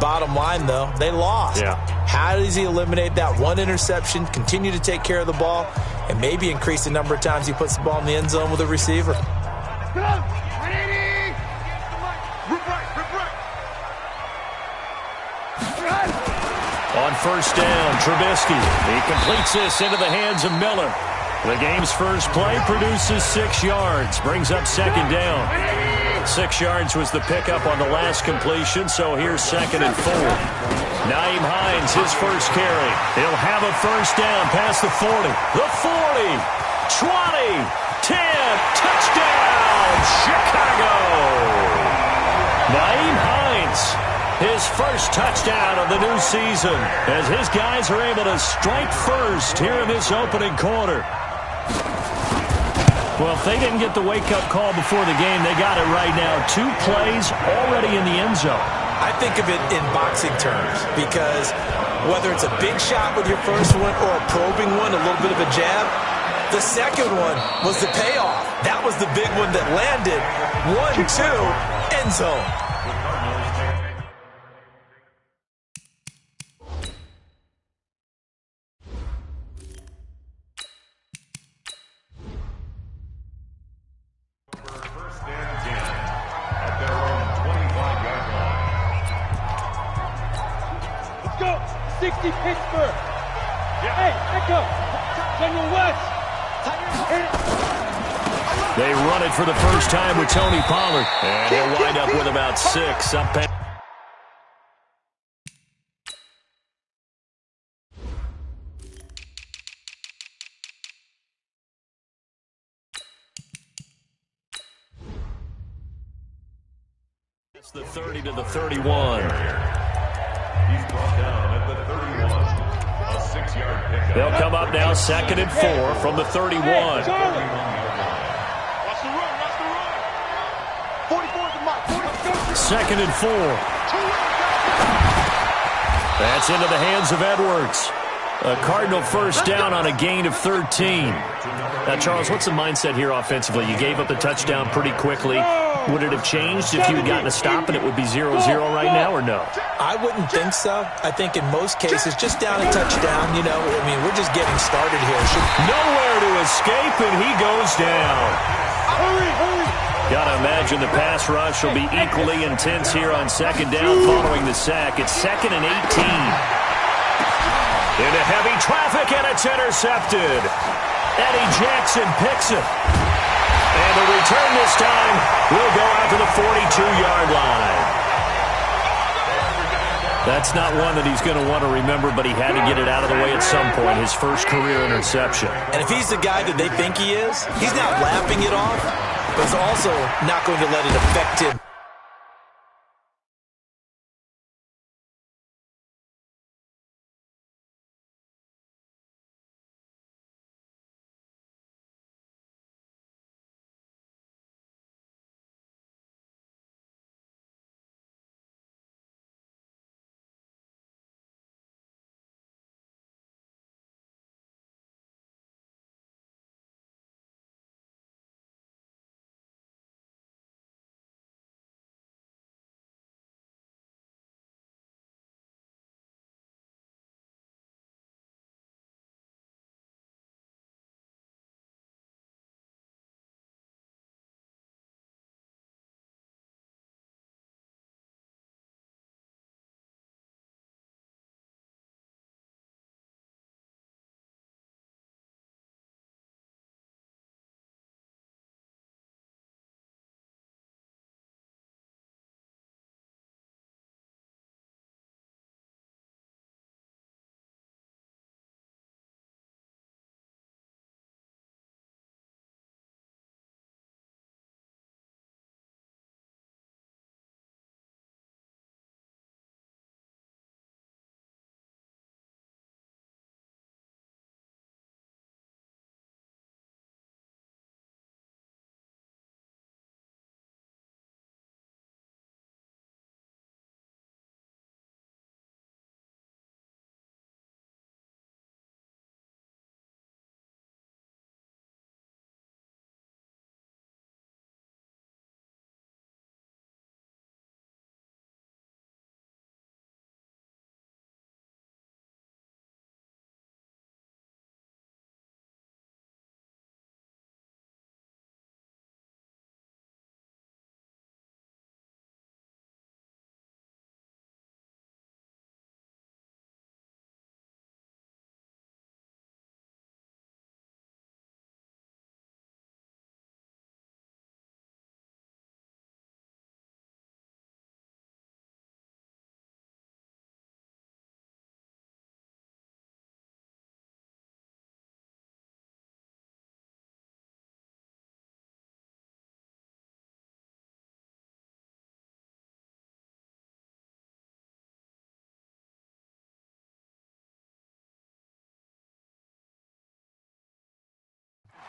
bottom line, though, they lost. Yeah. How does he eliminate that one interception, continue to take care of the ball, and maybe increase the number of times he puts the ball in the end zone with a receiver? On first down, Trubisky. He completes this into the hands of Miller. The game's first play produces 6 yards, brings up second down. 6 yards was the pickup on the last completion, so here's 2nd and 4. Nyheim Hines, his first carry. He'll have a first down past the 40. The 40, 20, 10, touchdown, Chicago! Nyheim Hines, his first touchdown of the new season, as his guys are able to strike first here in this opening quarter. Well, if they didn't get the wake-up call before the game, they got it right now. 2 plays already in the end zone. I think of it in boxing terms because whether it's a big shot with your first one or a probing one, a little bit of a jab, the second one was the payoff. That was the big one that landed. 1-2, end zone. Pittsburgh. Hey, Echo. General West. They run it for the first time with Tony Pollard. And he'll wind up with about 6 up past. It's the 30 to the 31. He's brought down at the 31. A 6-yard pickup. They'll come up now 2nd and 4 from the 31. Watch the run, watch the run. 44 to Mike. 2nd and 4. That's into the hands of Edwards. A Cardinal first down on a gain of 13. Now, Charles, what's the mindset here offensively? You gave up the touchdown pretty quickly. Would it have changed if you had gotten a stop and it would be 0-0 right now, or no? I wouldn't think so. I think in most cases, just down a touchdown, you know, I mean, we're just getting started here. Nowhere to escape, and he goes down. Hurry, hurry. Gotta imagine the pass rush will be equally intense here on 2nd down following the sack. It's 2nd and 18. Into heavy traffic, and it's intercepted. Eddie Jackson picks it. And the return this time will go out to the 42-yard line. That's not one that he's going to want to remember, but he had to get it out of the way at some point, his first career interception. And if he's the guy that they think he is, he's not laughing it off, but he's also not going to let it affect him.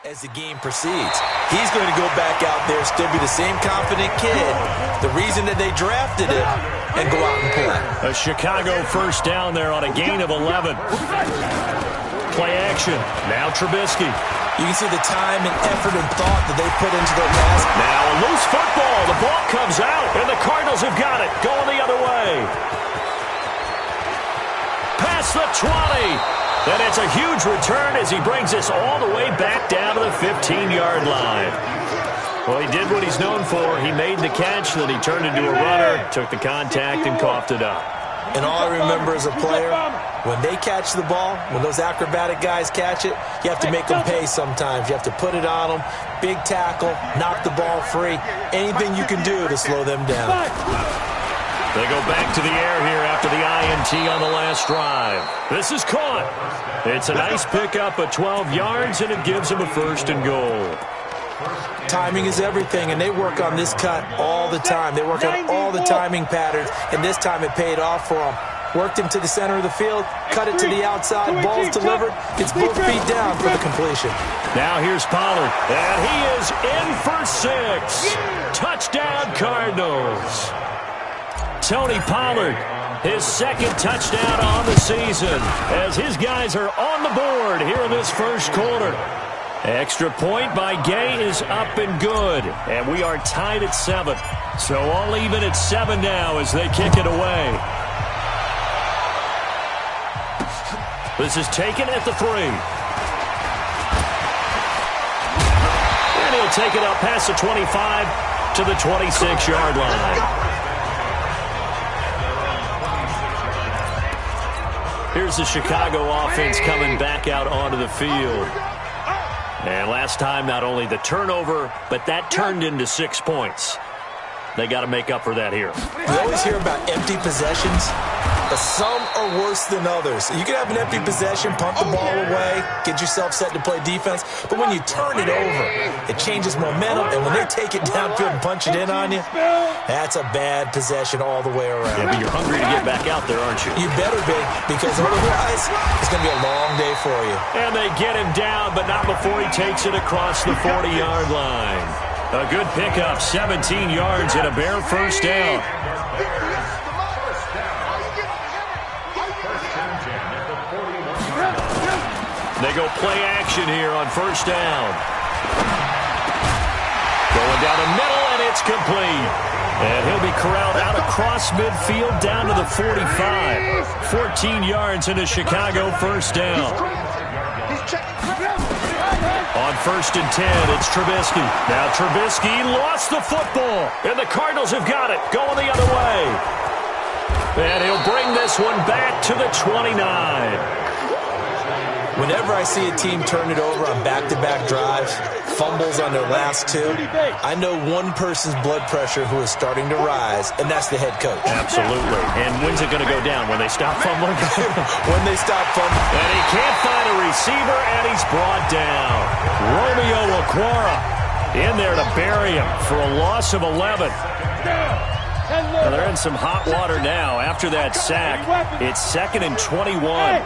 As the game proceeds, he's going to go back out there, still be the same confident kid, the reason that they drafted him, and go out and play. A Chicago first down there on a gain of 11. Play action. Now Trubisky. You can see the time and effort and thought that they put into their pass. Now a loose football. The ball comes out, and the Cardinals have got it. Going the other way. Past the 20. And it's a huge return as he brings us all the way back down to the 15-yard line. Well, he did what he's known for. He made the catch, then he turned into a runner, took the contact, and coughed it up. And all I remember as a player, when they catch the ball, when those acrobatic guys catch it, you have to make them pay sometimes. You have to put it on them, big tackle, knock the ball free, anything you can do to slow them down. They go back to the air here after the INT on the last drive. This is caught. It's a nice pickup of 12 yards, and it gives them a 1st and goal. Timing is everything, and they work on this cut all the time. They work on all the timing patterns, and this time it paid off for them. Worked him to the center of the field, cut it to the outside, ball's delivered, gets both feet down for the completion. Now here's Pollard, and he is in for 6. Touchdown, Cardinals. Tony Pollard, his 2nd touchdown on the season, as his guys are on the board here in this first quarter. Extra point by Gay is up and good, and we are tied at 7. So all even at 7 now as they kick it away. This is taken at the 3. And he'll take it up past the 25 to the 26-yard line. Here's the Chicago offense coming back out onto the field. And last time, not only the turnover, but that turned into 6 points. They got to make up for that here. We always hear about empty possessions, but some are worse than others. You can have an empty possession, punt the ball away, get yourself set to play defense, but when you turn it over, it changes momentum, and when they take it downfield and punch it in on you, that's a bad possession all the way around. Yeah, but you're hungry to get back out there, aren't you? You better be, because otherwise, it's going to be a long day for you. And they get him down, but not before he takes it across the 40-yard line. A good pickup, 17 yards and a bare first down. They go play action here on first down. Going down the middle, and it's complete. And he'll be corralled out across midfield down to the 45. 14 yards and a Chicago first down. On 1st and 10, it's Trubisky. Now Trubisky lost the football, and the Cardinals have got it, going the other way. And he'll bring this one back to the 29. Whenever I see a team turn it over on back-to-back drives, fumbles on their last 2, I know one person's blood pressure who is starting to rise, and that's the head coach. Absolutely. And when's it going to go down? When they stop fumbling? When they stop fumbling. And he can't find a receiver, and he's brought down. Romeo Okwara in there to bury him for a loss of 11. Now they're in some hot water now after that sack. It's 2nd and 21.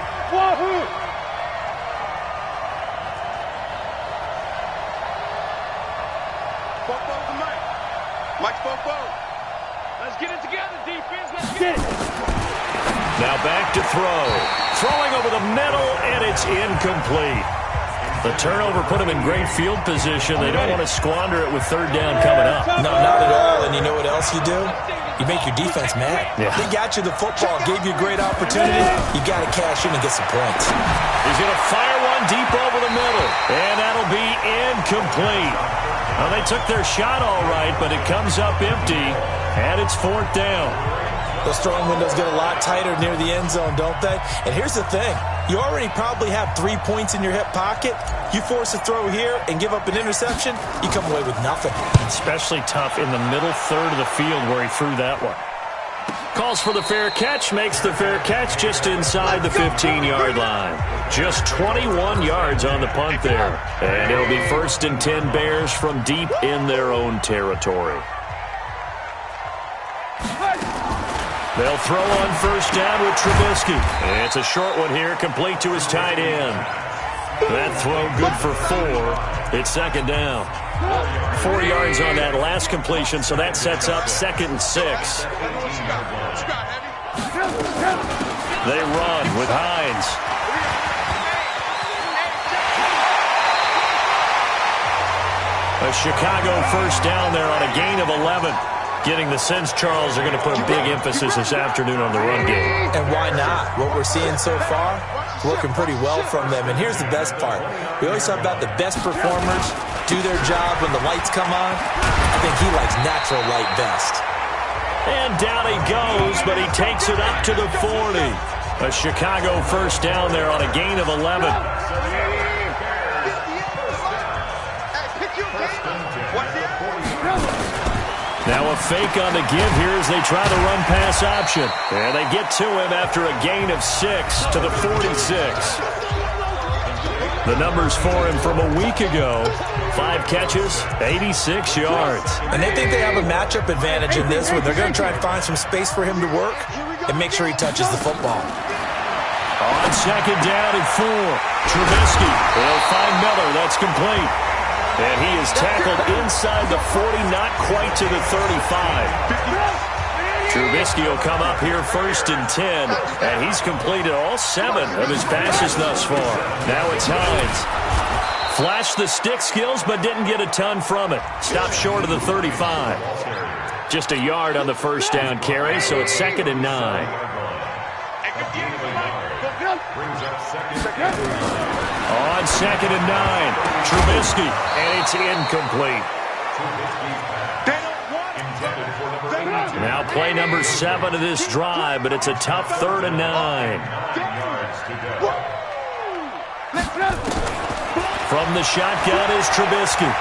Let's get it together, defense. Let's get it. Now back to throw. Throwing over the middle, and it's incomplete. The turnover put them in great field position. They don't want to squander it with 3rd down coming up. No, not at all. And you know what else you do? You make your defense mad. Yeah. They got you the football, gave you a great opportunity. You got to cash in and get some points. He's going to fire one deep over the middle, and that'll be incomplete. Well, they took their shot all right, but it comes up empty, and it's 4th down. Those throwing windows get a lot tighter near the end zone, don't they? And here's the thing. You already probably have 3 points in your hip pocket. You force a throw here and give up an interception, you come away with nothing. Especially tough in the middle third of the field where he threw that one. Calls for the fair catch, makes the fair catch just inside the 15-yard line. Just 21 yards on the punt there. And it'll be 1st and 10 Bears from deep in their own territory. They'll throw on first down with Trubisky. It's a short one here, complete to his tight end. That throw good for 4. It's second down. 4 yards on that last completion, so that sets up 2nd and 6. They run with Hines. A Chicago first down there on a gain of 11. Getting the sense Charles are going to put a big emphasis this afternoon on the run game. And why not? What we're seeing so far, working pretty well from them. And here's the best part. We always talk about the best performers do their job when the lights come on. I think he likes natural light best. And down he goes, but he takes it up to the 40. A Chicago first down there on a gain of 11. Now a fake on the give here as they try the run-pass option. And they get to him after a gain of 6 to the 46. The numbers for him from a week ago. 5 catches, 86 yards. And they think they have a matchup advantage in this one. They're going to try and find some space for him to work and make sure he touches the football. On second down and 4, Trubisky. They'll find Miller. That's complete. And he is tackled inside the 40, not quite to the 35. Trubisky will come up here 1st and 10, and he's completed all 7 of his passes thus far. Now it's Hines. Flashed the stick skills, but didn't get a ton from it. Stopped short of the 35. Just a yard on the first down carry, so it's 2nd and 9. On 2nd and 9, Trubisky, and it's incomplete. Now play number 7 of this drive, but it's a tough 3rd and 9. From the shotgun is Trubisky.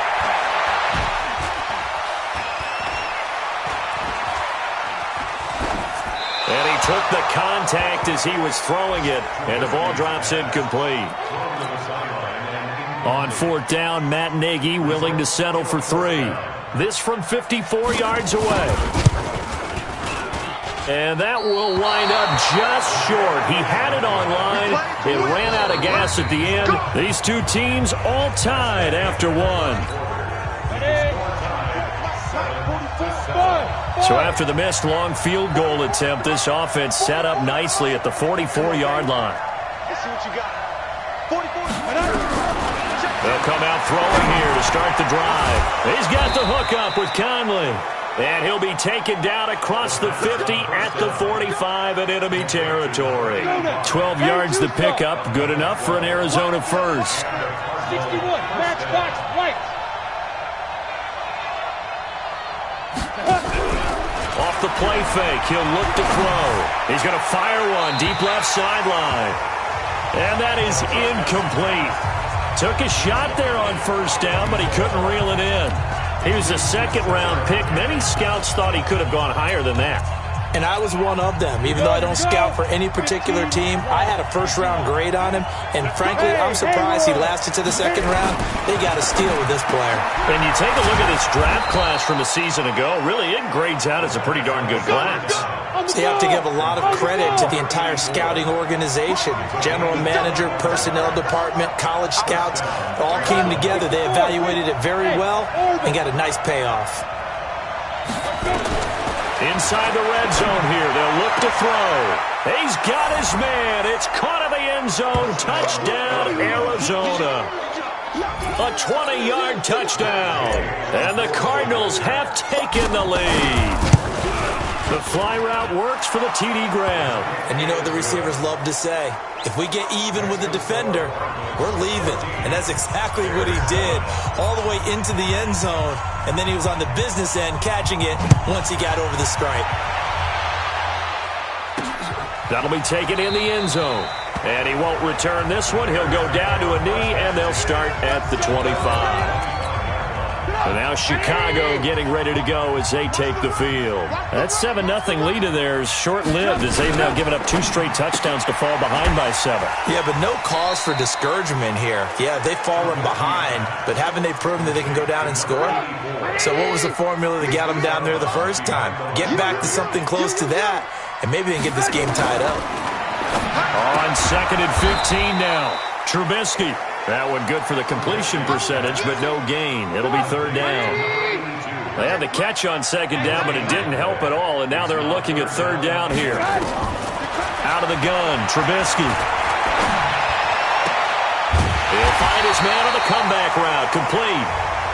And he took the contact as he was throwing it, and the ball drops incomplete. On 4th down, Matt Nagy willing to settle for 3. This from 54 yards away. And that will wind up just short. He had it on line. It ran out of gas at the end. These two teams all tied after 1. So after the missed long field goal attempt, this offense set up nicely at the 44-yard line. They'll come out throwing here to start the drive. He's got the hook up with Conley. And he'll be taken down across the 50 at the 45 in enemy territory. 12 yards the pickup, good enough for an Arizona first. 61, match box, right. Off the play fake, he'll look to throw. He's going to fire one deep left sideline. And that is incomplete. Took a shot there on first down, but he couldn't reel it in. He was a 2nd-round pick. Many scouts thought he could have gone higher than that. And I was one of them. Even though I don't scout for any particular team, I had a first-round grade on him. And frankly, I'm surprised he lasted to the 2nd round. They got a steal with this player. And you take a look at this draft class from a season ago, really it grades out as a pretty darn good class. So you have to give a lot of credit to the entire scouting organization. General manager, personnel department, college scouts, all came together. They evaluated it very well and got a nice payoff. Inside the red zone here, they'll look to throw. He's got his man. It's caught in the end zone. Touchdown, Arizona. A 20-yard touchdown. And the Cardinals have taken the lead. The fly route works for the TD Graham. And you know what the receivers love to say? If we get even with the defender, we're leaving. And that's exactly what he did. All the way into the end zone. And then he was on the business end catching it once he got over the stripe. That'll be taken in the end zone. And he won't return this one. He'll go down to a knee, and they'll start at the 25. And now Chicago getting ready to go as they take the field. That 7-0 lead of theirs short-lived as they've now given up 2 straight touchdowns to fall behind by 7. Yeah, but no cause for discouragement here. Yeah, they've fallen behind, but haven't they proven that they can go down and score? So what was the formula that got them down there the first time? Get back to something close to that, and maybe they can get this game tied up. On 2nd and 15 now. Trubisky That one good for the completion percentage, but no gain. It'll be third down. They had the catch on second down, but it didn't help at all, and now they're looking at third down here. Out of the gun, Trubisky. He'll find his man on the comeback route, complete.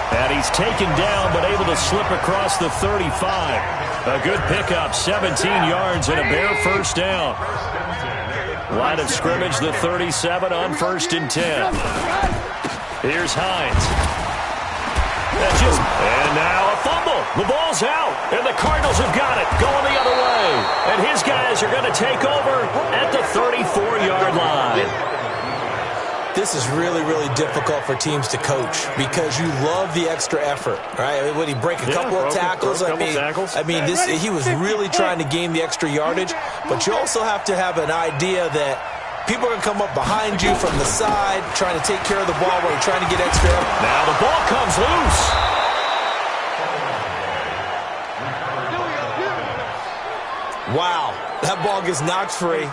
And he's taken down, but able to slip across the 35. A good pickup, 17 yards and a bare first down. Line of scrimmage, the 37 on 1st and 10. Here's Hines. And now a fumble. The ball's out, and the Cardinals have got it, going the other way. And his guys are going to take over at the 34-yard line. This is really, really difficult for teams to coach because you love the extra effort, right? Would he break a couple of tackles? I mean, he was really trying to gain the extra yardage, but you also have to have an idea that people are going to come up behind you from the side, trying to take care of the ball while you're trying to get extra effort. Now the ball comes loose. Wow, that ball gets knocked free,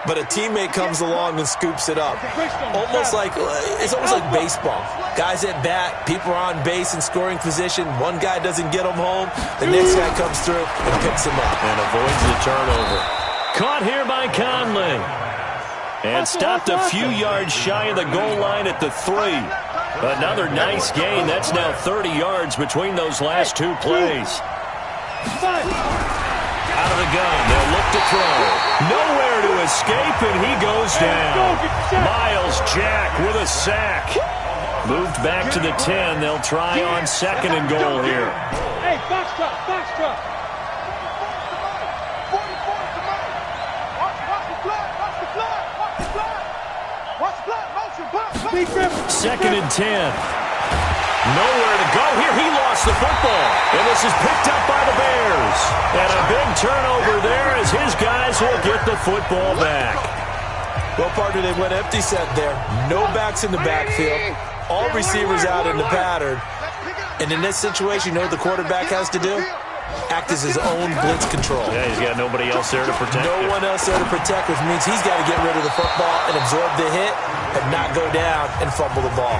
but a teammate comes along and scoops it up. It's almost like baseball. Guys at bat, people are on base in scoring position. One guy doesn't get them home. The next guy comes through and picks him up. And avoids the turnover. Caught here by Conley. And stopped a few yards shy of the goal line at the 3. Another nice gain. That's now 30 yards between those last two plays. Out of the gun, they'll look to throw. Nowhere to escape, and he goes down. Miles Jack with a sack. Moved back to the 10. They'll try on 2nd and goal here. Hey, box truck, box truck. Second and 10. Nowhere to go here. He lost the football. And this is picked up by the Bears. And a big turnover there as his guys will get the football back. Well, partner, they went empty set there. No backs in the backfield. All receivers out in the pattern. And in this situation, you know what the quarterback has to do? Act as his own blitz control. Yeah, he's got nobody else there to protect No one else there to protect, which means he's got to get rid of the football and absorb the hit and not go down and fumble the ball.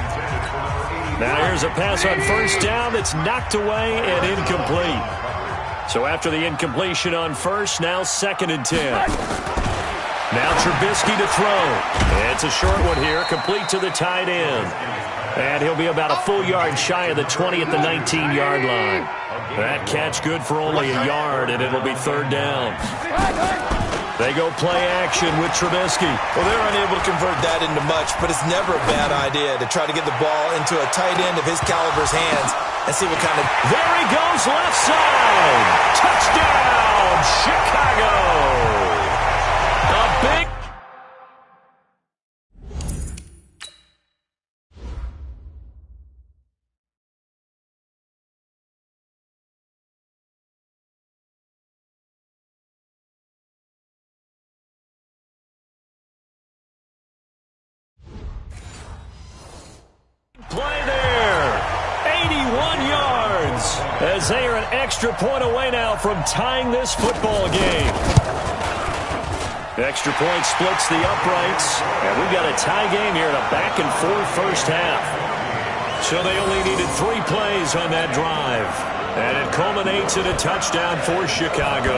Now here's a pass on first down that's knocked away and incomplete. So after the incompletion on first, now 2nd and 10. Now Trubisky to throw. It's a short one here, complete to the tight end. And he'll be about a full yard shy of the 20 at the 19-yard line. That catch good for only a yard, and it'll be third down. They go play action with Trubisky. Well, they're unable to convert that into much, but it's never a bad idea to try to get the ball into a tight end of his caliber's hands and see what kind of... There he goes, left side. Touchdown, Chicago. A big... Play there. 81 yards as they are an extra point away now from tying this football game. Extra point splits the uprights, and we've got a tie game here in a back-and-forth first half. So they only needed 3 plays on that drive, and it culminates in a touchdown for Chicago.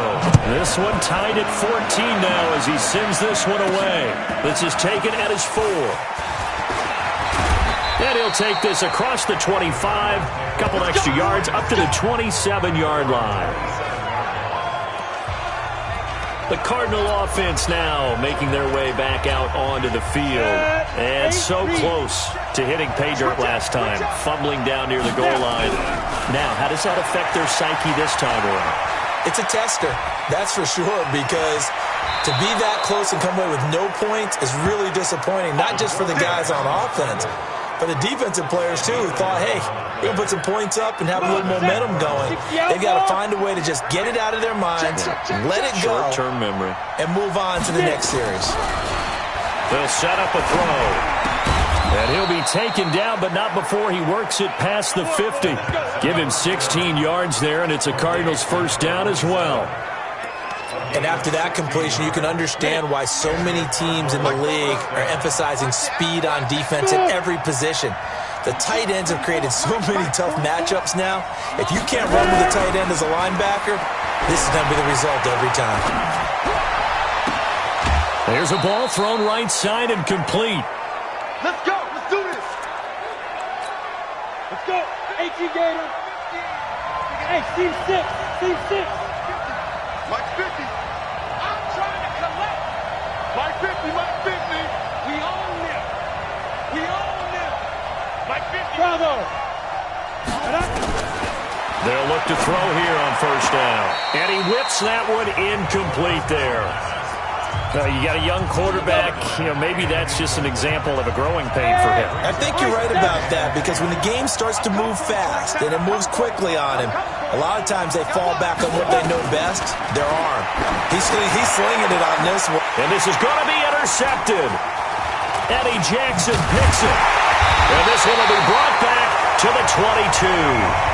This one tied at 14 now as he sends this one away. This is taken at his 4. And he'll take this across the 25, couple extra yards up to the 27-yard line. The Cardinal offense now making their way back out onto the field. And so close to hitting pay dirt last time, fumbling down near the goal line. Now, how does that affect their psyche this time around? It's a tester, that's for sure, because to be that close and come away with no points is really disappointing, not just for the guys on offense, but the defensive players, too, who thought, hey, we're going to put some points up and have a little momentum going. They've got to find a way to just get it out of their minds, let it go, short-term memory, and move on to the next series. They'll set up a throw. And he'll be taken down, but not before he works it past the 50. Give him 16 yards there, and it's a Cardinals first down as well. And after that completion, you can understand why so many teams in the league are emphasizing speed on defense at every position. The tight ends have created so many tough matchups now. If you can't run with a tight end as a linebacker, this is going to be the result every time. There's a ball thrown right side and complete. Let's go. Let's do this. Let's go. 18 Gator. Hey, team 6. Team 6. Mike 50. I'm trying to collect. Mike 50, Mike 50. We own them. We own them. Mike 50. Bravo. They'll look to throw here on first down. And he whips that one incomplete there. You got a young quarterback, maybe that's just an example of a growing pain for him. I think you're right about that, because when the game starts to move fast and it moves quickly on him, a lot of times they fall back on what they know best, their arm. He's slinging it on this one. And this is going to be intercepted. Eddie Jackson picks it. And this one will be brought back to the 22.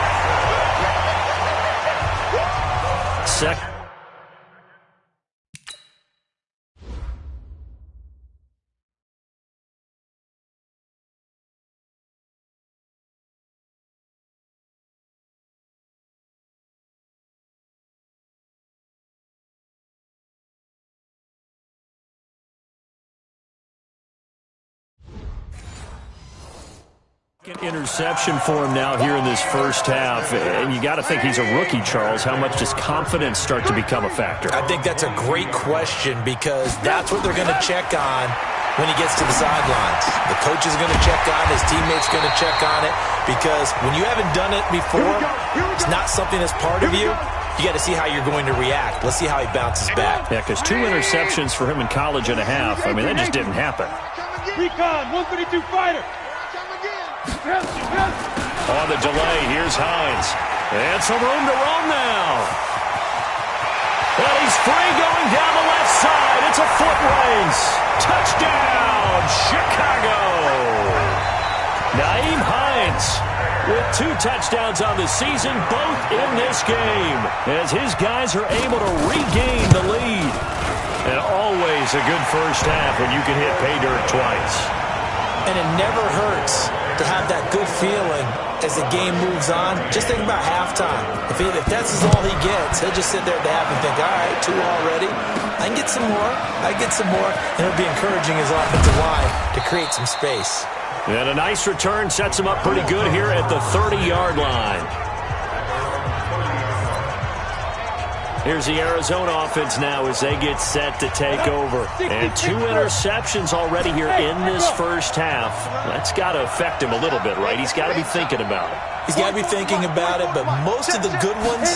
Interception for him now here in this first half. And you got to think he's a rookie, Charles. How much does confidence start to become a factor? I think that's a great question, because that's what they're going to check on when he gets to the sidelines. The coach is going to check on it. His teammates going to check on it, because when you haven't done it before, it's not something that's part of you. You got to see how you're going to react. Let's see how he bounces back. Yeah, because 2 interceptions for him in college and a half. I mean, that just didn't happen. Recon, 132 fighter. On the delay, here's Hines. And some room to roam now. And he's free going down the left side. It's a foot race. Touchdown, Chicago. Nyheim Hines with 2 touchdowns on the season, both in this game, as his guys are able to regain the lead. And always a good first half when you can hit pay dirt twice. And it never hurts to have that good feeling as the game moves on. Just think about halftime. If that's all he gets, he'll just sit there at the half and think, all right, 2 already. I can get some more. I get some more. And it'll be encouraging his offensive line to create some space. And a nice return sets him up pretty good here at the 30-yard line. Here's the Arizona offense now as they get set to take over. And 2 interceptions already here in this first half. That's got to affect him a little bit, right? He's got to be thinking about it. He's got to be thinking about it, but most of the good ones,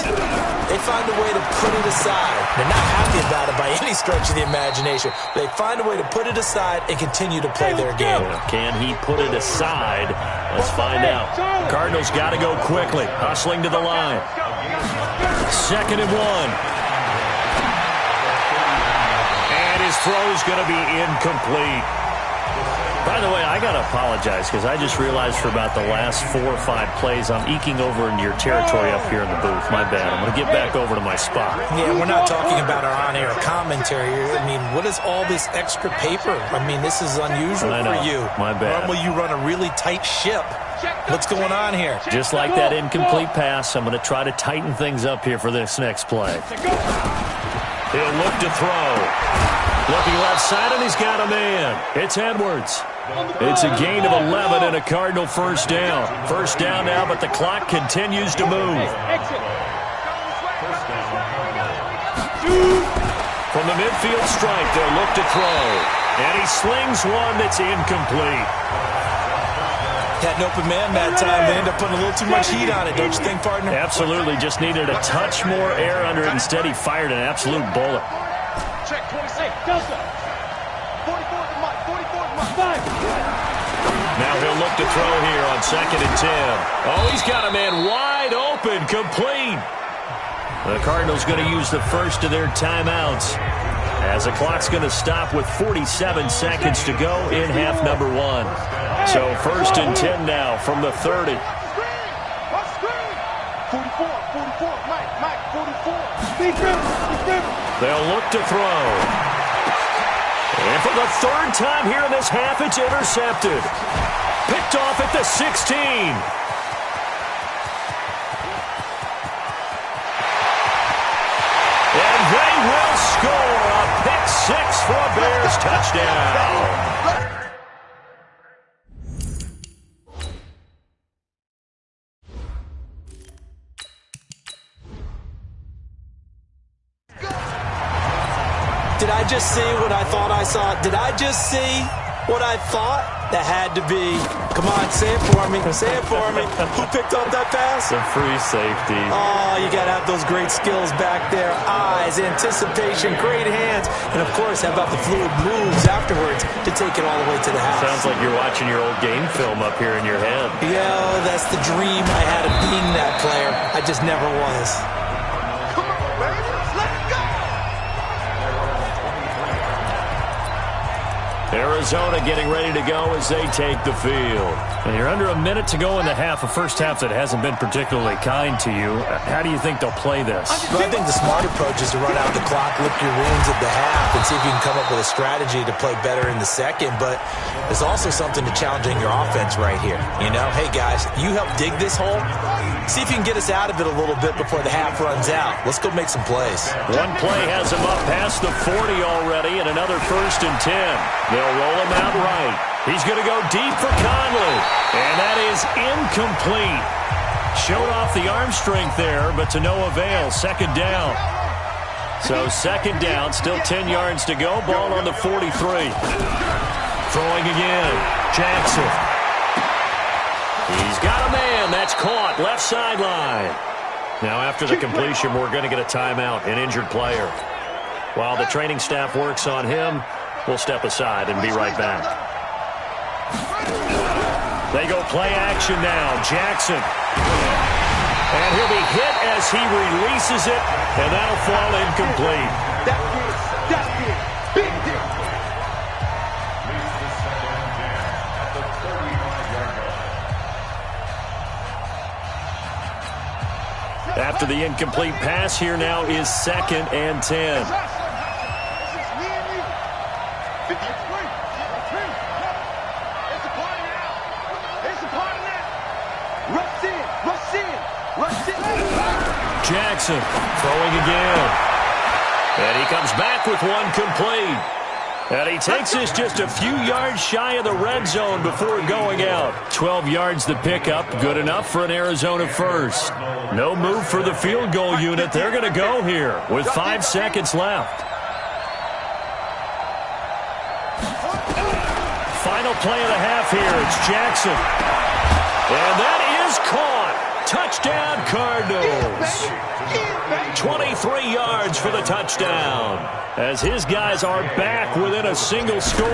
they find a way to put it aside. They're not happy about it by any stretch of the imagination. They find a way to put it aside and continue to play their game. Can he put it aside? Let's find out. Cardinals got to go quickly, hustling to the line. 2nd and 1. And his throw's going to be incomplete. By the way, I got to apologize, because I just realized for about the last 4 or 5 plays, I'm eking over into your territory up here in the booth. My bad. I'm going to get back over to my spot. Yeah, we're not talking about our on-air commentary. I mean, what is all this extra paper? I mean, this is unusual for you. My bad. Normally you run a really tight ship. What's going on here? Just like that incomplete pass, I'm going to try to tighten things up here for this next play. He'll look to throw. Looking left side, and he's got a man. It's Edwards. It's a gain of 11 and a Cardinal first down. First down now, but the clock continues to move. From the midfield stripe, they'll look to throw. And he slings one that's incomplete. Had an open man that time. They end up putting a little too much heat on it, don't you think, partner? Absolutely. Just needed a touch more air under it. Instead, he fired an absolute bullet. Check 26. Delta. 44 to Mike. 44 to Mike. 5. Now he'll look to throw here on 2nd and 10. Oh, he's got a man wide open, complete. The Cardinals going to use the first of their timeouts, as the clock's going to stop with 47 seconds to go in half number 1. So 1st and 10 now from the 30. 44, 44, Mike, 44. They'll look to throw. And for the third time here in this half, it's intercepted. Picked off at the 16. And they will score a pick six for a Bears touchdown. Did I just see what I thought I saw? Did I just see what I thought? That had to be. Come on, say it for me. Say it for me. Who picked up that pass? The free safety. Oh, you got to have those great skills back there. Eyes, anticipation, great hands. And, of course, how about the fluid moves afterwards to take it all the way to the house? Sounds like you're watching your old game film up here in your head. Yeah, that's the dream I had of being that player. I just never was. Come on, baby. Let's go. Arizona getting ready to go as they take the field. And you're under a minute to go in the half, a first half that hasn't been particularly kind to you. How do you think they'll play this? Well, I think the smart approach is to run out the clock, lick your wounds at the half, and see if you can come up with a strategy to play better in the second. But there's also something to challenging your offense right here. You know, hey, guys, you help dig this hole. See if you can get us out of it a little bit before the half runs out. Let's go make some plays. One play has him up past the 40 already, and another 1st and 10. They'll roll him out right. He's going to go deep for Conley, and that is incomplete. Showed off the arm strength there, but to no avail. Second down. So second down, still 10 yards to go. Ball on the 43. Throwing again. Jackson. He's got a man. That's caught. Left sideline. Now after the completion, we're going to get a timeout, an injured player. While the training staff works on him, we'll step aside and be right back. They go play action now. Jackson. And he'll be hit as he releases it, and that'll fall incomplete. That's it. Big deal. After the incomplete pass, here now is 2nd and 10. Jackson throwing again. And he comes back with one complete. And he takes this just a few yards shy of the red zone before going out. 12 yards the pickup, good enough for an Arizona first. No move for the field goal unit. They're going to go here with 5 seconds left. Final play of the half here. It's Jackson. And that is caught. Touchdown, Cardinals. 23 yards for the touchdown. As his guys are back within a single score.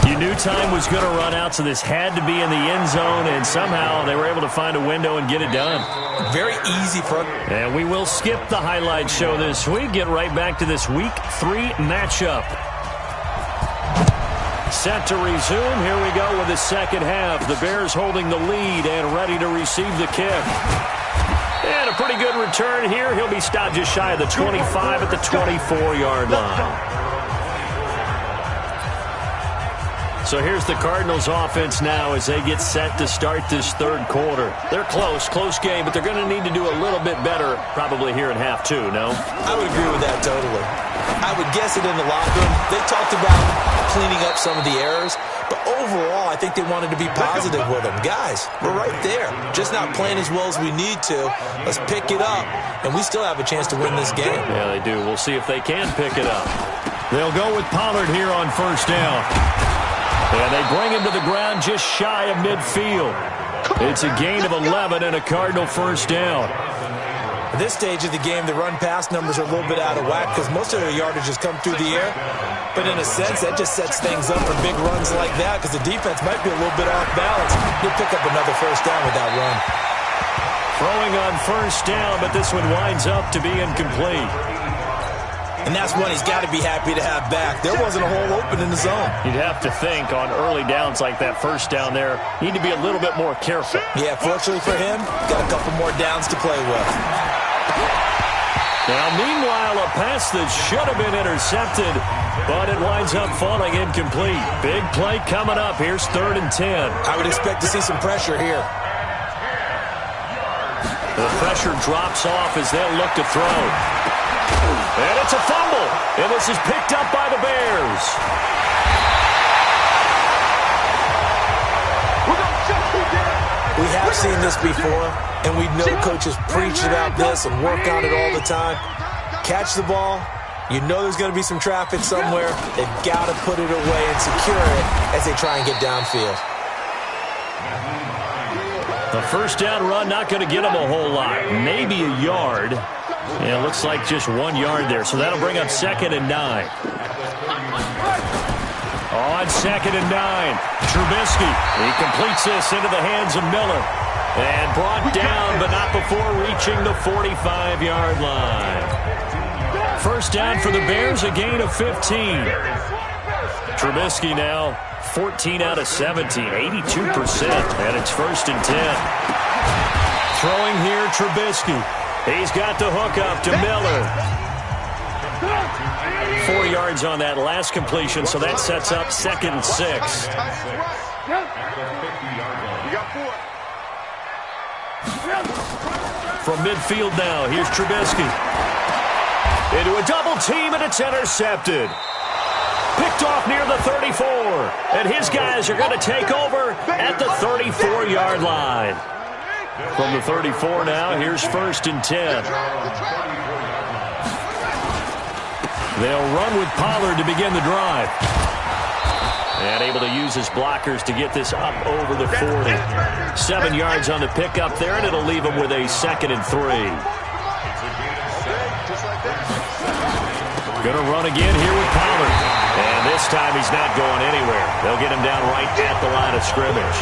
You knew time was going to run out, so this had to be in the end zone, and somehow they were able to find a window and get it done. Very easy for... And we will skip the highlight show this week. Get right back to this Week 3 matchup. Set to resume. Here we go with the second half. The Bears holding the lead and ready to receive the kick. And a pretty good return here. He'll be stopped just shy of the 25 at the 24-yard line. So here's the Cardinals offense now as they get set to start this third quarter. They're close game, but they're going to need to do a little bit better probably here in half two, no? I would agree with that totally. I would guess it in the locker room. They talked about cleaning up some of the errors, but overall I think they wanted to be positive with them. Guys, we're right there. Just not playing as well as we need to. Let's pick it up, and we still have a chance to win this game. Yeah, they do. We'll see if they can pick it up. They'll go with Pollard here on first down. And they bring him to the ground just shy of midfield. It's a gain of 11 and a Cardinal first down. At this stage of the game, the run-pass numbers are a little bit out of whack because most of their yardage has come through the air. But in a sense, that just sets things up for big runs like that because the defense might be a little bit off balance. You'll pick up another first down with that run. Throwing on first down, but this one winds up to be incomplete. And that's one he's got to be happy to have back. There wasn't a hole open in the zone. You'd have to think on early downs like that first down there, you need to be a little bit more careful. Yeah, fortunately for him, got a couple more downs to play with. Now, meanwhile, a pass that should have been intercepted, but it winds up falling incomplete. Big play coming up. Here's 3rd and 10. I would expect to see some pressure here. The pressure drops off as they'll look to throw. And it's a fumble. And this is picked up by the Bears. We have seen this before, and we know coaches preach about this and work on it all the time. Catch the ball. You know there's going to be some traffic somewhere. They've got to put it away and secure it as they try and get downfield. The first down run not going to get them a whole lot. Maybe a yard. Yeah, it looks like just 1 yard there. So that'll bring up 2nd and 9. On 2nd and 9, Trubisky. He completes this into the hands of Miller. And brought down, but not before reaching the 45-yard line. First down for the Bears, a gain of 15. Trubisky now 14 out of 17, 82%. And it's 1st and 10. Throwing here, Trubisky. He's got the hook up to Miller. 4 yards on that last completion, so that sets up 2nd and 6. From midfield now, here's Trubisky. Into a double team, and it's intercepted. Picked off near the 34. And his guys are going to take over at the 34-yard line. From the 34 now, here's 1st and 10. They'll run with Pollard to begin the drive. And able to use his blockers to get this up over the 40. 7 yards on the pickup there, and it'll leave them with a 2nd and 3. Going to run again here with Pollard. And this time he's not going anywhere. They'll get him down right at the line of scrimmage.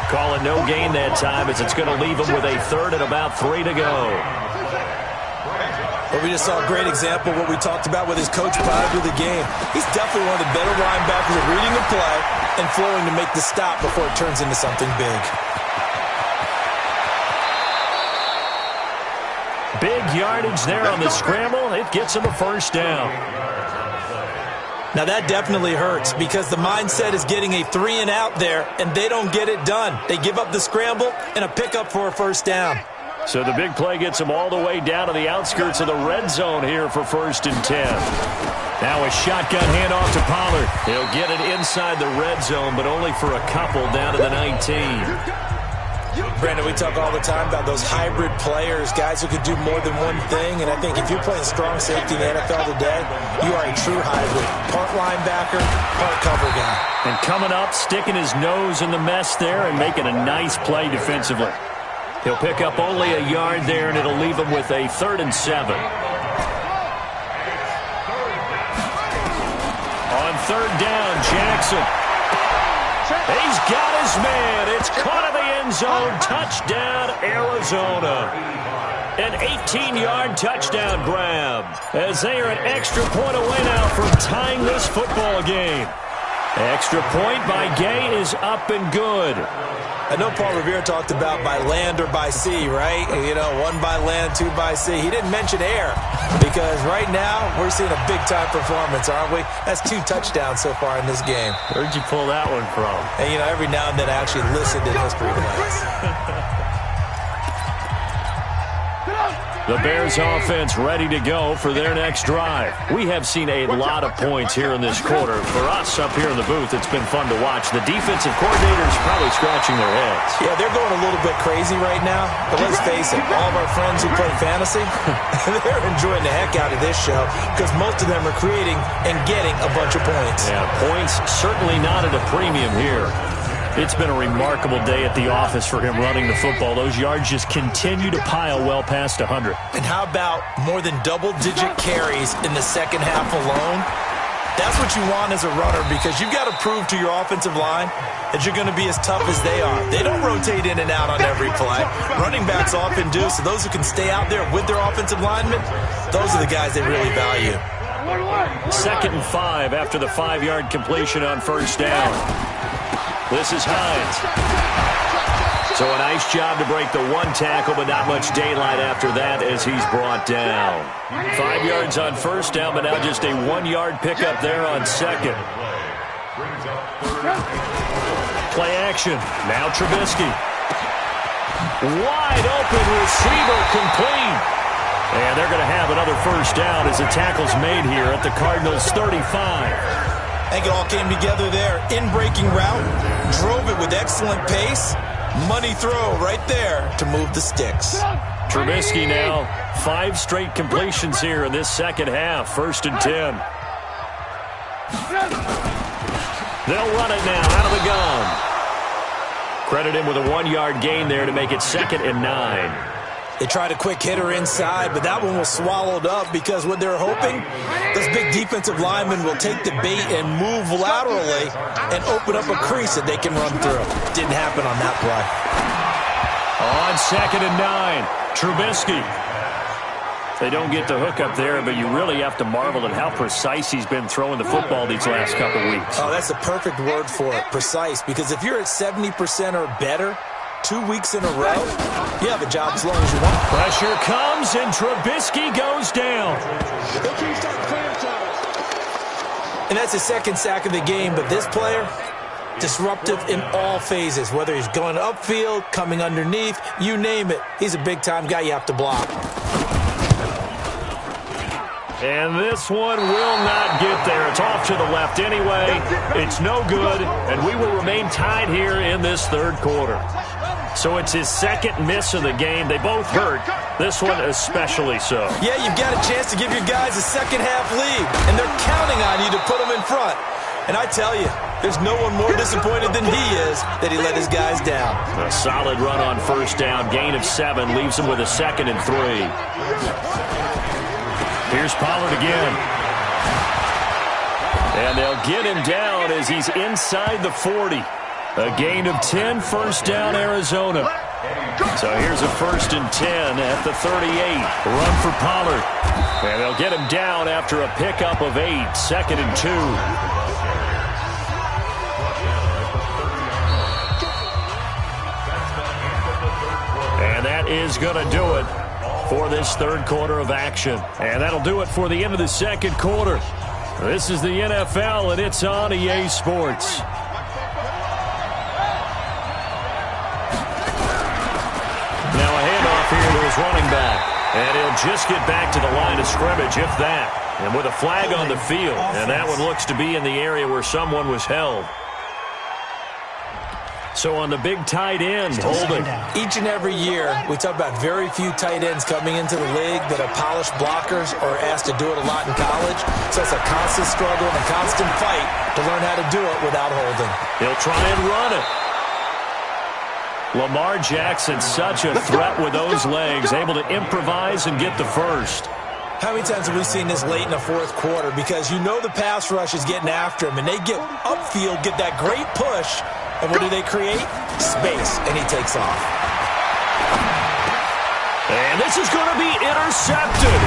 Call it no gain that time as it's going to leave him with a 3rd and about 3 to go. Well, we just saw a great example of what we talked about with his coach prior to the game. He's definitely one of the better linebackers at reading the play and flowing to make the stop before it turns into something big. Big yardage there on the scramble. It gets him a first down. Now that definitely hurts because the mindset is getting a 3 and out there, and they don't get it done. They give up the scramble and a pickup for a first down. So the big play gets him all the way down to the outskirts of the red zone here for 1st and 10. Now a shotgun handoff to Pollard. He'll get it inside the red zone, but only for a couple down to the 19. Brandon, we talk all the time about those hybrid players, guys who could do more than one thing, and I think if you're playing strong safety in the NFL today, you are a true hybrid. Part linebacker, part cover guy. And coming up, sticking his nose in the mess there and making a nice play defensively. He'll pick up only a yard there, and it'll leave him with a 3rd and 7. On 3rd down, Jackson. He's got his man. It's caught in the end zone. Touchdown, Arizona. An 18-yard touchdown grab as they are an extra point away now from tying this football game. Extra point by Gay is up and good. I know Paul Revere talked about by land or by sea, right? You know, 1 by land, 2 by sea. He didn't mention air because right now we're seeing a big-time performance, aren't we? That's 2 touchdowns so far in this game. Where'd you pull that one from? And, you know, every now and then I actually listen to history class. The Bears offense ready to go for their next drive. We have seen a lot of points here in this quarter. For us up here in the booth, it's been fun to watch. The defensive coordinators probably scratching their heads. Yeah, they're going a little bit crazy right now. But let's face it, all of our friends who play fantasy, they're enjoying the heck out of this show because most of them are creating and getting a bunch of points. Yeah, points certainly not at a premium here. It's been a remarkable day at the office for him running the football. Those yards just continue to pile well past 100. And how about more than double-digit carries in the second half alone? That's what you want as a runner because you've got to prove to your offensive line that you're going to be as tough as they are. They don't rotate in and out on every play. Running backs often do, so those who can stay out there with their offensive linemen, those are the guys they really value. 2nd and 5 after the 5-yard completion on 1st down. This is Hines. So a nice job to break the one tackle, but not much daylight after that as he's brought down. 5 yards on first down, but now just a 1-yard pickup there on second. Play action. Now Trubisky. Wide open receiver complete. And they're going to have another first down as the tackle's made here at the Cardinals' 35. I think it all came together there. In-breaking route, drove it with excellent pace. Money throw right there to move the sticks. Trubisky now, 5 straight completions here in this second half. 1st and 10. They'll run it now out of the gun. Credit him with a 1-yard gain there to make it 2nd and 9. They tried a quick hitter inside, but that one was swallowed up because what they're hoping, those big defensive linemen will take the bait and move laterally and open up a crease that they can run through. Didn't happen on that play. On 2nd and 9, Trubisky. They don't get the hook up there, but you really have to marvel at how precise he's been throwing the football these last couple weeks. Oh, that's a perfect word for it, precise, because if you're at 70% or better 2 weeks in a row, you have a job as long as you want. Pressure comes, and Trubisky goes down. And that's his 2nd sack of the game, but this player, disruptive in all phases, whether he's going upfield, coming underneath, you name it. He's a big-time guy you have to block. And this one will not get there. It's off to the left anyway. It's no good, and we will remain tied here in this 3rd quarter. So it's his 2nd miss of the game. They both hurt. This one especially so. Yeah, you've got a chance to give your guys a second-half lead, and they're counting on you to put them in front. And I tell you, there's no one more disappointed than he is that he let his guys down. A solid run on first down. Gain of 7 leaves him with a 2nd and 3. Here's Pollard again. And they'll get him down as he's inside the 40. A gain of 10, first down, Arizona. So here's a 1st and 10 at the 38. Run for Pollard. And they'll get him down after a pickup of 8, 2nd and 2. And that is going to do it for this 3rd quarter of action. And that'll do it for the end of the 2nd quarter. This is the NFL, and it's on EA Sports. Now a handoff here to his running back. And he'll just get back to the line of scrimmage, if that. And with a flag on the field. And that one looks to be in the area where someone was held. So on the big tight end, holding. Each and every year, we talk about very few tight ends coming into the league that are polished blockers or asked to do it a lot in college. So it's a constant struggle and a constant fight to learn how to do it without holding. He'll try and run it. Lamar Jackson, such a threat with those legs, able to improvise and get the first. How many times have we seen this late in the 4th quarter? Because you know the pass rush is getting after him, and they get upfield, get that great push, and what do they create? Space, and he takes off. And this is going to be intercepted.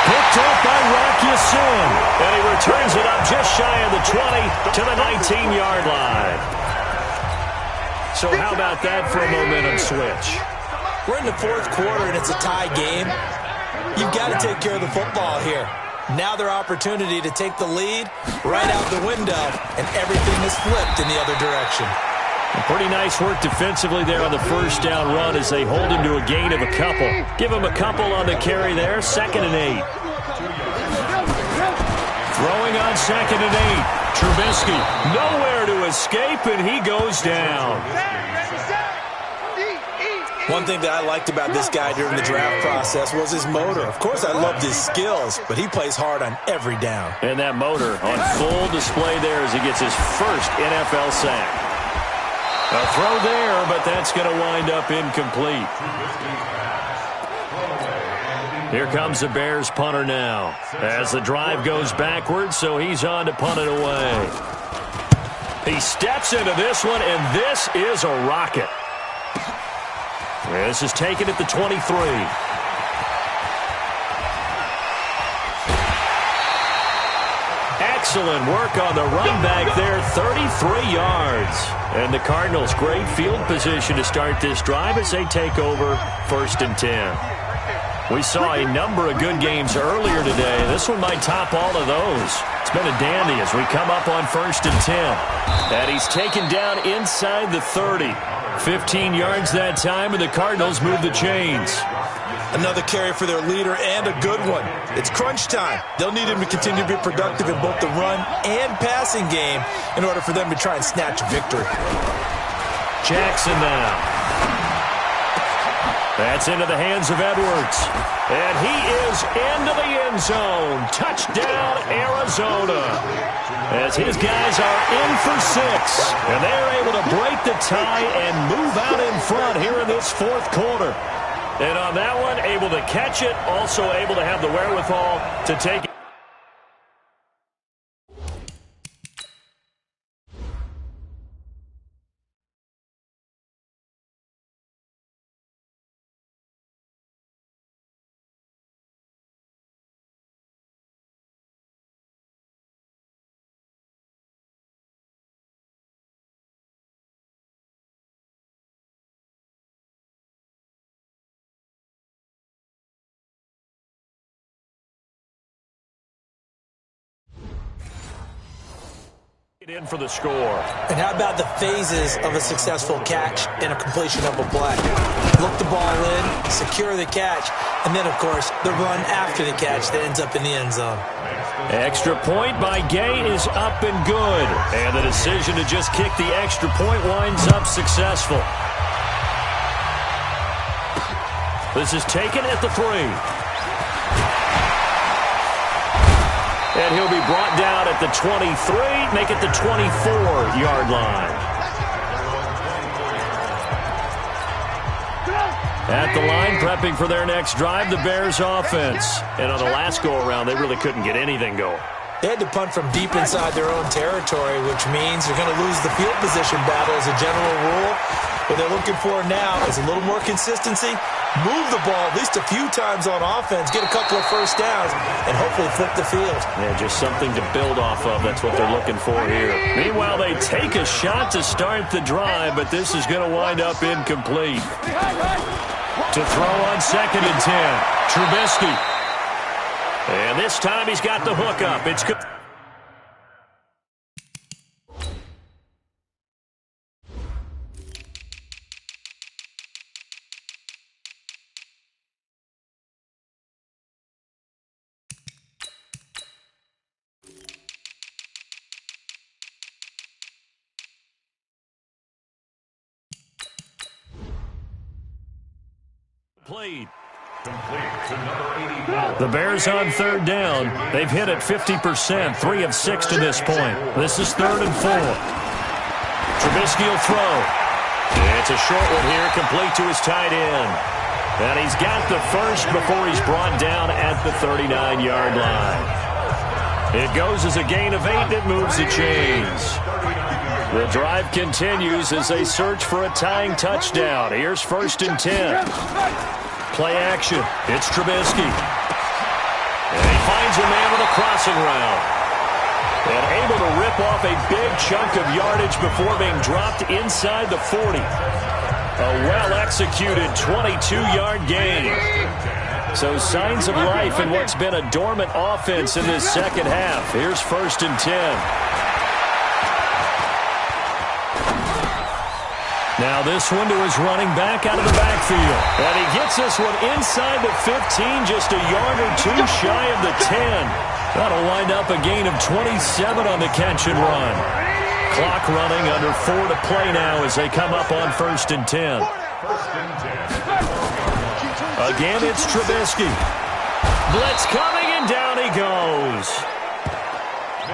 Picked up by Rock Ya-Sin, and he returns it up just shy of the 20 to the 19-yard line. So how about that for a momentum switch? We're in the 4th quarter, and it's a tie game. You've got to take care of the football here. Now their opportunity to take the lead right out the window, and everything is flipped in the other direction. Pretty nice work defensively there on the first down run as they hold him to a gain of a couple. Give him a couple on the carry there, 2nd and 8. Throwing on 2nd and 8. Trubisky nowhere to escape, and he goes down. One thing that I liked about this guy during the draft process was his motor. Of course, I loved his skills, but he plays hard on every down. And that motor on full display there as he gets his first NFL sack. A throw there, but that's going to wind up incomplete. Here comes the Bears punter now as the drive goes backwards, so he's on to punt it away. He steps into this one, and this is a rocket. This is taken at the 23. At Excellent work on the run back there, 33 yards. And the Cardinals, great field position to start this drive as they take over 1st and 10. We saw a number of good games earlier today. This one might top all of those. It's been a dandy as we come up on 1st and 10. And he's taken down inside the 30. 15 yards that time, and the Cardinals move the chains. Another carry for their leader, and a good one. It's crunch time. They'll need him to continue to be productive in both the run and passing game in order for them to try and snatch a victory. Jackson now. That's into the hands of Edwards. And he is into the end zone. Touchdown, Arizona. As his guys are in for 6. And they're able to break the tie and move out in front here in this 4th quarter. And on that one, able to catch it, also able to have the wherewithal to take it. In for the score. And how about the phases of a successful catch and a completion of a play? Look the ball in, secure the catch, and then, of course, the run after the catch that ends up in the end zone. Extra point by Gay is up and good. And the decision to just kick the extra point winds up successful. This is taken at the 3. And he'll be brought down at the 23, make it the 24-yard line. At the line, prepping for their next drive, the Bears offense. And on the last go-around, they really couldn't get anything going. They had to punt from deep inside their own territory, which means they're going to lose the field position battle as a general rule. What they're looking for now is a little more consistency, move the ball at least a few times on offense, get a couple of first downs, and hopefully flip the field. Yeah, just something to build off of. That's what they're looking for here. Meanwhile, they take a shot to start the drive, but this is going to wind up incomplete. To throw on 2nd and 10, Trubisky. And this time he's got the hook up. It's good. The Bears on 3rd down. They've hit it 50%, 3 of 6 to this point. This is 3rd and 4. Trubisky will throw. It's a short one here, complete to his tight end. And he's got the first before he's brought down at the 39-yard line. It goes as a gain of 8. It moves the chains. The drive continues as they search for a tying touchdown. Here's 1st and 10. Play action. It's Trubisky. And he finds a man with a crossing route. And able to rip off a big chunk of yardage before being dropped inside the 40. A well-executed 22-yard gain. So signs of life in what's been a dormant offense in this second half. Here's 1st and 10. Now this one to his running back out of the backfield. And he gets this one inside the 15, just a yard or 2 shy of the 10. That'll wind up a gain of 27 on the catch and run. Clock running, under 4 to play now as they come up on 1st and 10. Again, it's Trubisky. Blitz coming, and down he goes.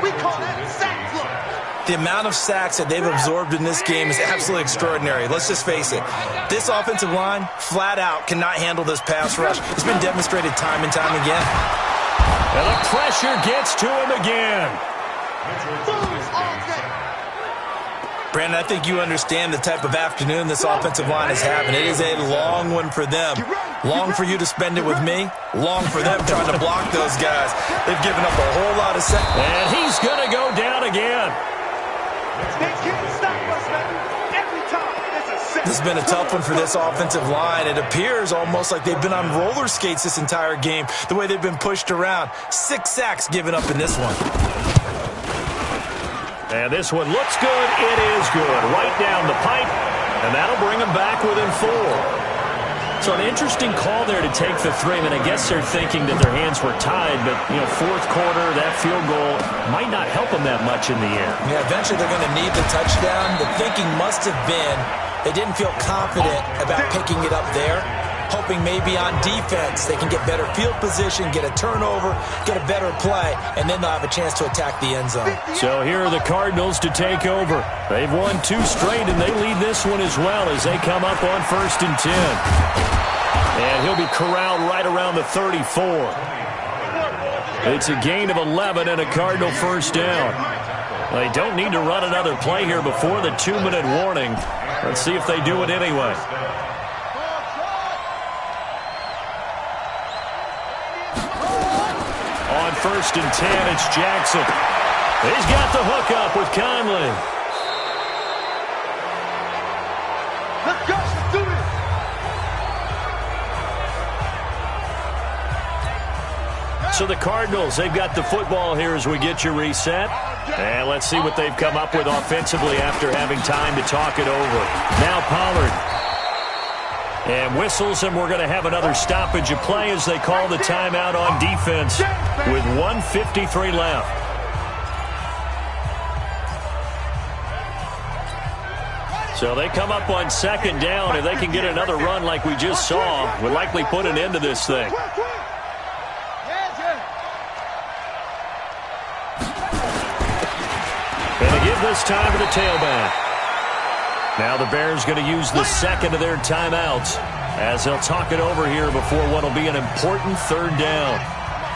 We call that sack flush. The amount of sacks that they've absorbed in this game is absolutely extraordinary. Let's just face it. This offensive line, flat out, cannot handle this pass rush. It's been demonstrated time and time again. And the pressure gets to him again. Brandon, I think you understand the type of afternoon this offensive line is having. It is a long one for them. Long for you to spend it with me. Long for them trying to block those guys. They've given up a whole lot of seconds. And he's going to go down again. They can't stop us, man. Every time it's a set. This has been a tough one for this offensive line. It appears almost like they've been on roller skates this entire game, the way they've been pushed around. 6 sacks given up in this one. And this one looks good. It is good. Right down the pipe. And that'll bring them back within 4. So an interesting call there to take the 3. I mean, I guess they're thinking that their hands were tied, but, fourth quarter, that field goal might not help them that much in the air. Yeah, eventually they're going to need the touchdown. The thinking must have been they didn't feel confident about picking it up there, hoping maybe on defense they can get better field position, get a turnover, get a better play, and then they'll have a chance to attack the end zone. So here are the Cardinals to take over. They've won 2 straight, and they lead this one as well as they come up on 1st and 10. And he'll be corralled right around the 34. It's a gain of 11 and a Cardinal first down. They don't need to run another play here before the 2-minute warning. Let's see if they do it anyway. On 1st and 10, it's Jackson. He's got the hookup with Conley. Let's go. Let's do this. So the Cardinals, they've got the football here as we get you reset. And let's see what they've come up with offensively after having time to talk it over. Now Pollard. And whistles, and we're going to have another stoppage of play as they call the timeout on defense with 1:53 left. So they come up on 2nd down, and they can get another run like we just saw. Would likely put an end to this thing. And they give this time to the tailback. Now the Bears going to use the 2nd of their timeouts as they'll talk it over here before what will be an important 3rd down.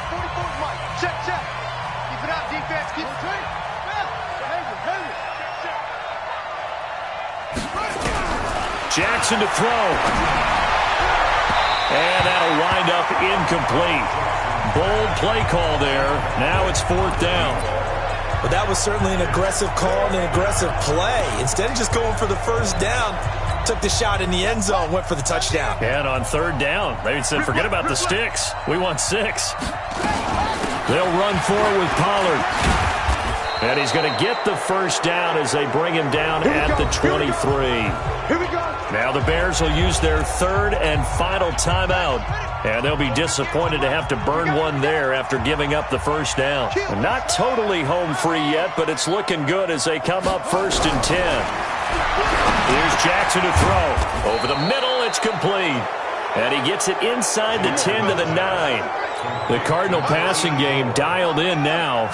44's Mike. Check, check. Keep it out, defense. Keep it straight. Jackson to throw. And that'll wind up incomplete. Bold play call there. Now it's 4th down. But that was certainly an aggressive call and an aggressive play. Instead of just going for the first down, took the shot in the end zone, went for the touchdown. And on 3rd down, they said, forget about the sticks. We want 6. They'll run for it with Pollard. And he's going to get the first down as they bring him down at the 23. Here we go. Now the Bears will use their 3rd and final timeout. And they'll be disappointed to have to burn one there after giving up the first down. Not totally home free yet, but it's looking good as they come up 1st and 10. Here's Jackson to throw. Over the middle, it's complete. And he gets it inside the 10 to the 9. The Cardinal passing game dialed in now.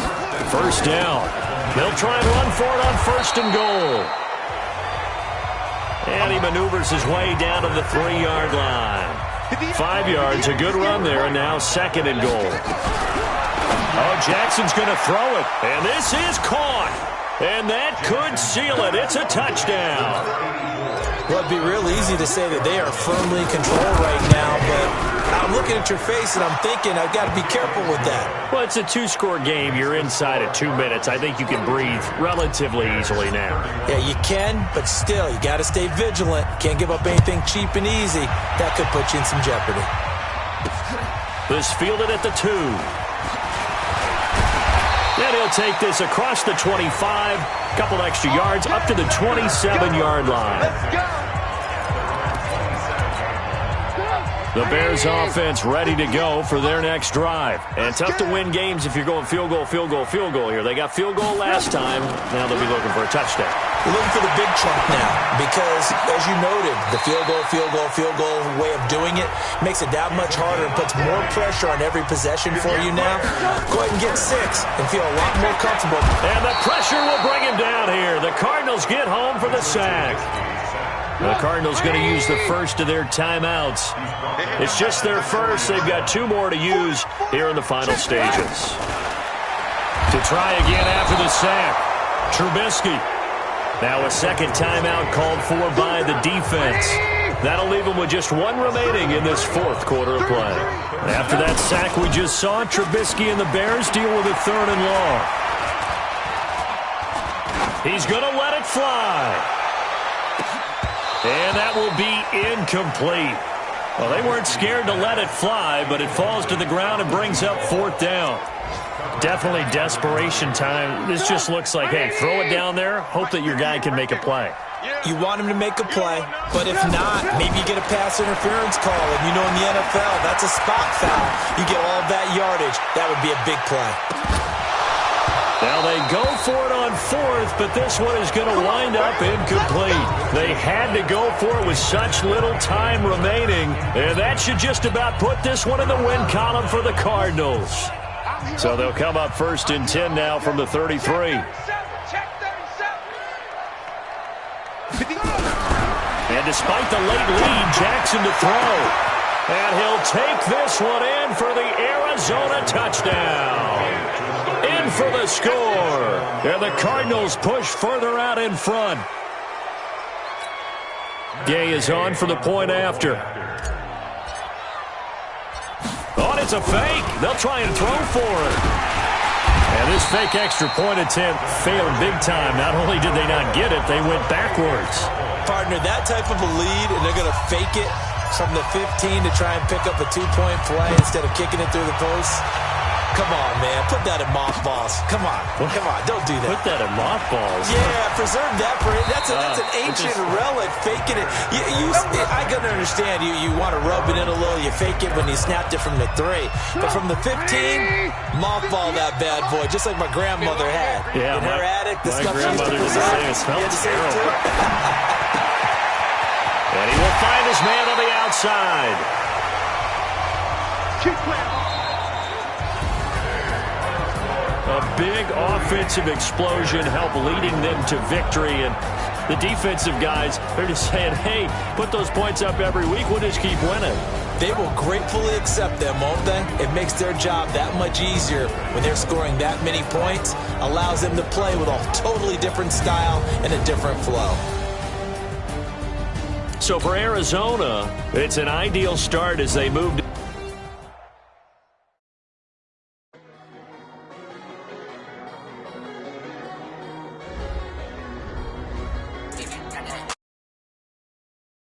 1st down. They'll try and run for it on 1st and goal. And he maneuvers his way down to the 3-yard line. 5 yards, a good run there, and now 2nd and goal. Oh, Jackson's going to throw it, and this is caught. And that could seal it. It's a touchdown. Well, it'd be real easy to say that they are firmly in control right now, but I'm looking at your face and I'm thinking I've got to be careful with that. Well, it's a 2-score game. You're inside at 2 minutes. I think you can breathe relatively easily now. Yeah, you can, but still, you got to stay vigilant. Can't give up anything cheap and easy. That could put you in some jeopardy. This fielded at the 2. Then he'll take this across the 25, couple extra yards, up to the 27-yard line. Let's go. The Bears offense ready to go for their next drive. And tough to win games if you're going field goal, field goal, field goal here. They got field goal last time. Now they'll be looking for a touchdown. We're looking for the big chunk now because, as you noted, the field goal way of doing it makes it that much harder and puts more pressure on every possession for you now. Go ahead and get 6 and feel a lot more comfortable. And the pressure will bring him down here. The Cardinals get home for the sack. The Cardinals going to use the first of their timeouts. It's just their first. They've got 2 more to use here in the final stages. To try again after the sack, Trubisky. Now a second timeout called for by the defense. That'll leave them with just one remaining in this fourth quarter of play. After that sack we just saw, Trubisky and the Bears deal with a 3rd and long. He's going to let it fly. And that will be incomplete. Well, they weren't scared to let it fly, but it falls to the ground and brings up 4th down. Definitely desperation time. This just looks like, hey, throw it down there, hope that your guy can make a play. You want him to make a play, but if not, maybe you get a pass interference call. And you know in the NFL, that's a spot foul. You get all of that yardage. That would be a big play. Now they go for it on 4th, but this one is going to wind up incomplete. They had to go for it with such little time remaining, and that should just about put this one in the win column for the Cardinals. So they'll come up 1st and 10 now from the 33. And despite the late lead, Jackson to throw. And he'll take this one in for the Arizona touchdown. In for the score. And the Cardinals push further out in front. Gay is on for the point after. Oh, and it's a fake. They'll try and throw for it. And this fake extra point attempt failed big time. Not only did they not get it, they went backwards. Partner, that type of a lead, and they're going to fake it from the 15 to try and pick up a 2-point play instead of kicking it through the post. Come on, man. Put that in mothballs. Come on. Come on. Don't do that. Put that in mothballs. Yeah, preserve that for it. That's an ancient relic. Faking it. I can understand you want to rub it in a little. You fake it when you snapped it from the 3. But from the 15, mothball that bad boy, just like my grandmother had. Yeah, in her attic, the my stuff grandmother did the same. It smelled terrible. And he will find his man on the outside. Keep playing. A big offensive explosion helped leading them to victory. And the defensive guys, they're just saying, hey, put those points up every week. We'll just keep winning. They will gratefully accept them, won't they? It makes their job that much easier when they're scoring that many points. Allows them to play with a totally different style and a different flow. So for Arizona, it's an ideal start as they move to